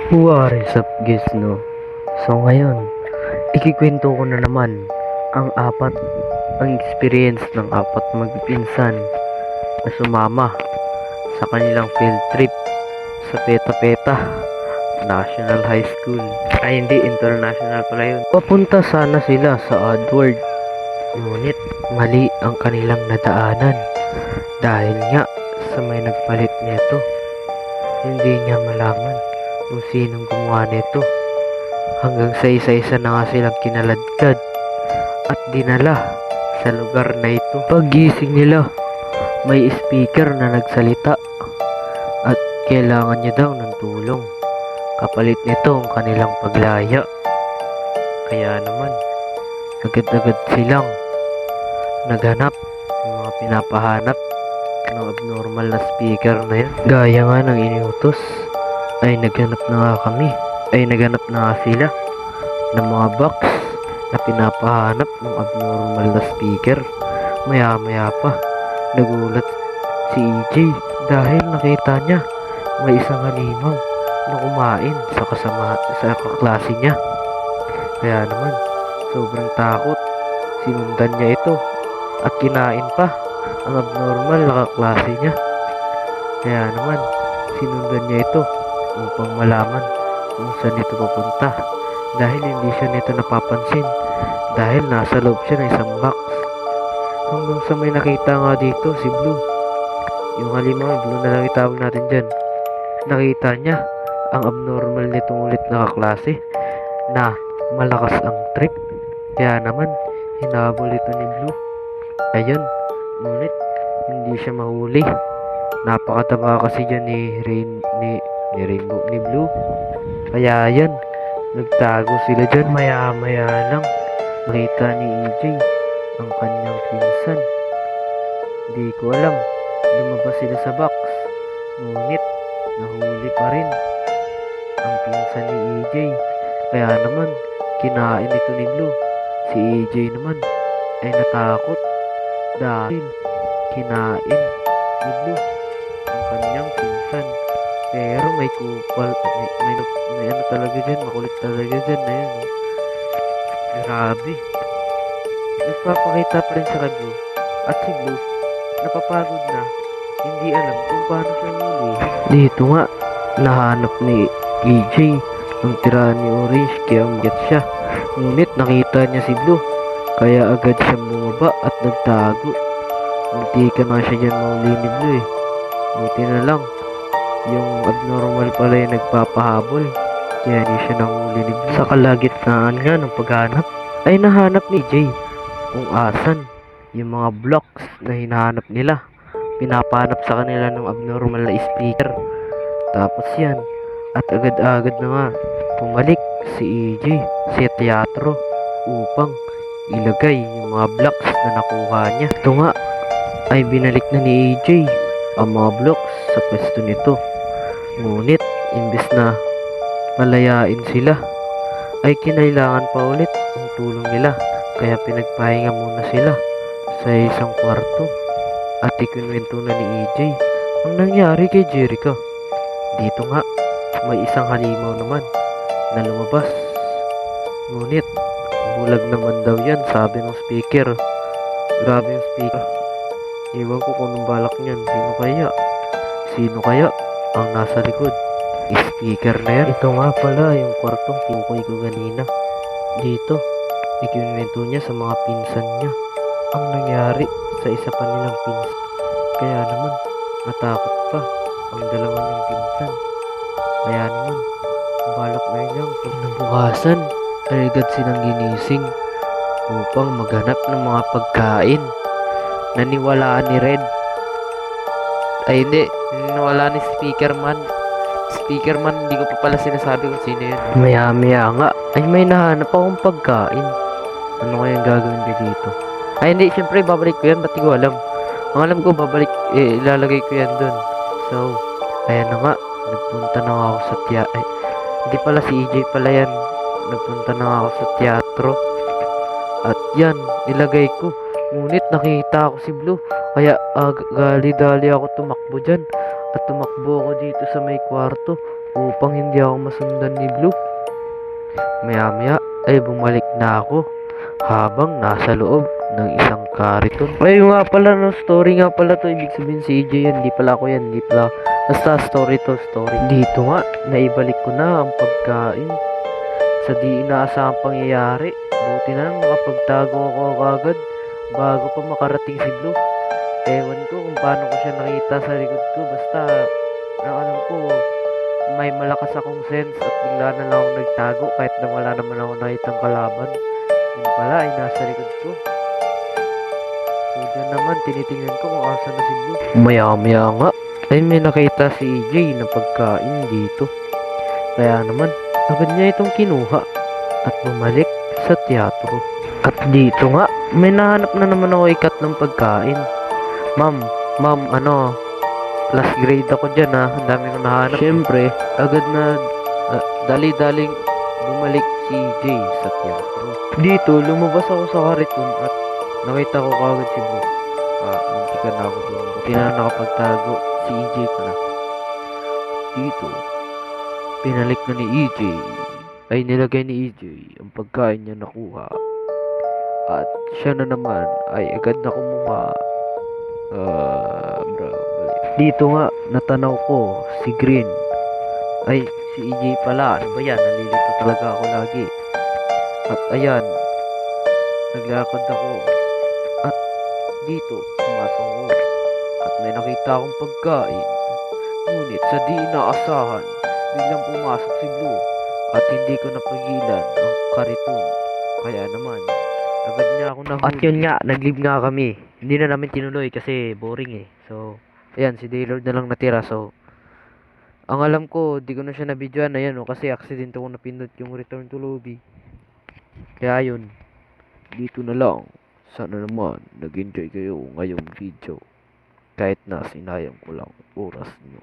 What is up guys, no? So ngayon, ikikwento ko na naman ang experience ng apat na magpipinsan na sumama sa kanilang field trip sa Peta Peta National High School. Ay hindi, international pala yun. Papunta sana sila sa Oddworld, ngunit mali ang kanilang nadaanan dahil nga sa may nagpalit nito. Hindi niya malaman kung sinong gumawa nito, hanggang sa isa-isa na nga silang kinaladkad at dinala sa lugar na ito. Paggising nila, may speaker na nagsalita at kailangan niya daw ng tulong. Kapalit nito ang kanilang paglaya. Kaya naman, agad-agad silang naghanap ng mga pinapahanap ng abnormal na speaker na yan. Gaya nga ng iniutos, ay naghanap na nga sila ng mga box na pinapahanap ng abnormal na speaker. Maya-maya pa, nagulat si EJ dahil nakita niya may isang halimaw na kumain sa kaklase niya. Kaya naman, sobrang takot, sinundan niya ito at kinain pa ang abnormal na kaklase niya. Kaya naman, sinundan niya ito upang malaman kung saan ito papunta, dahil hindi siya nito napapansin dahil nasa loob siya ng isang box. Hanggang sa may nakita nga dito si Blue, yung halimaw, Blue na lang itawag natin dyan. Nakita niya ang abnormal nitong ulit na kaklase na malakas ang trip. Kaya naman, hinabol ito ni Blue. Ayun, ngunit hindi siya mahuli. Napakataba kasi dyan ni Blue. Kaya yan, nagtago sila dyan. Maya-maya lang, nakita ni EJ ang kanyang pinsan. Di ko alam, lumabas sila sa box, ngunit nahuli pa rin ang pinsan ni EJ. Kaya naman, kinain ito ni Blue. Si EJ naman ay natakot dahil kinain ni Blue ang kanyang pinsan. Pero may kupal, may ano talaga dyan, makulit talaga dyan na yan. Oh. Grabe. Nagpapakita pa rin sa kay Blue. At si Blue, napapagod na, hindi alam kung paano siya muli. Dito nga, nahanap ni EJ ang tira ni Orange, kaya umakyat siya. Ngunit nakita niya si Blue, kaya agad siyang bumaba at nagtago. Munti ka na siya dyan mauli ni Blue eh. Buti na lang, yung abnormal pala yung nagpapahabol, kaya hindi siya nahuli ni Blue. Sa kalagitnaan nga ng paghanap, ay nahanap ni Jay kung asan yung mga blocks na hinahanap nila. Pinapahanap sa kanila ng abnormal na speaker. Tapos yan, at agad-agad na nga pumalik si EJ sa teatro upang ilagay yung mga blocks na nakuha niya. Ito nga, ay binalik na ni EJ ang mga blocks sa pwesto nito. Ngunit, imbes na palayain sila, ay kinailangan pa ulit ang tulong nila. Kaya pinagpahinga muna sila sa isang kwarto at ikinwento na ni EJ ang nangyari kay Jerica. Dito nga, may isang halimaw naman na lumabas. Ngunit, bulag naman daw yan, sabi ng speaker. Grabe yung speaker. Iwan ko kung anong balak niyan. Sino kaya ang nasa likod? Speaker na yan. Ito nga pala yung kwartong tinukoy ko kanina. Dito, ikinwento niya sa mga pinsan niya ang nangyari sa isa pa nilang pinsan. Kaya naman, natakot pa ang dalawa niyang pinsan. Kaya naman, balak na nilang pagnabukasan ay agad silang ginising upang maghanap ng mga pagkain. Naniwalaan ni Red, ay hindi, naniwala ni Speakerman, hindi ko pa pala sinasabi kung sino yun. Maya-maya nga, ay may nahanap akong pagkain. Ano kayang gagawin niya dito? Ay hindi, syempre babalik ko yan, ba't di ko alam? Ang alam ko, ilalagay ko yan dun. So, ayan na nga, nagpunta na nga ako sa hindi pala si EJ pala yan. Nagpunta na nga ako sa teatro. At yan, nilagay ko. Ngunit nakita ako si Blue, kaya gali-dali ako tumakbo dyan. At tumakbo ako dito sa may kwarto upang hindi ako masundan ni Blue. Maya-maya ay bumalik na ako habang nasa loob ng isang kariton. Ay, nga pala, no, story nga pala to. Ibig sabihin si EJ yan, hindi pala ako yan, hindi pala. Basta story to, story. Dito nga, naibalik ko na ang pagkain sa di inaasahang pangyayari. Buti na lang nakapagtago ako agad bago pa makarating si Blue. Ewan ko kung paano ko siya nakita sa likod ko. Basta, ang alam ko, may malakas akong sense at bigla na lang ako nagtago kahit na wala naman ako nakitang kalaban. Yun pala ay nasa likod ko. So dyan naman tinitingnan ko kung asa na si Blue. Maya-maya nga ay may nakita si EJ na pagkain dito. Kaya naman agad niya itong kinuha at bumalik sa teatro. At dito nga may nahanap na naman ako ikat ng pagkain. Ma'am, last grade ako dyan ha. Ang dami kong nahanap. Siyempre, agad na dali-daling bumalik si Jay sa teatro. Dito, lumabas ako sa kariton at nakita ko kagad si Blue. Muntikan na ako doon. Buti na nakapagtago si EJ pala. Dito, pinalik na ni EJ. Ay nilagay ni EJ ang pagkain niya nakuha. At siya na naman ay agad na kumuha. Dito nga, natanaw ko si Green. Ay, si EJ pala. Ano ba yan? Nalilito talaga ako lagi. At ayan, naglakad ako. At dito, pumasok ako. At may nakita akong pagkain. Ngunit sa di inaasahan, biglang pumasok si Blue. At hindi ko napigilan ang kariton. Kaya naman, agad niya ako nahuli. At yun nga, nag-leave nga kami. Hindi na namin tinuloy kasi boring eh. So, ayan, si Daylord na lang natira. So, ang alam ko, di ko na siya nabidyoan. Ayan o, kasi accident ako napindot yung return to lobby. Kaya yun, dito na lang. Sana naman, nag-enjoy kayo ngayong video. Kahit na sinayang ko lang oras nyo.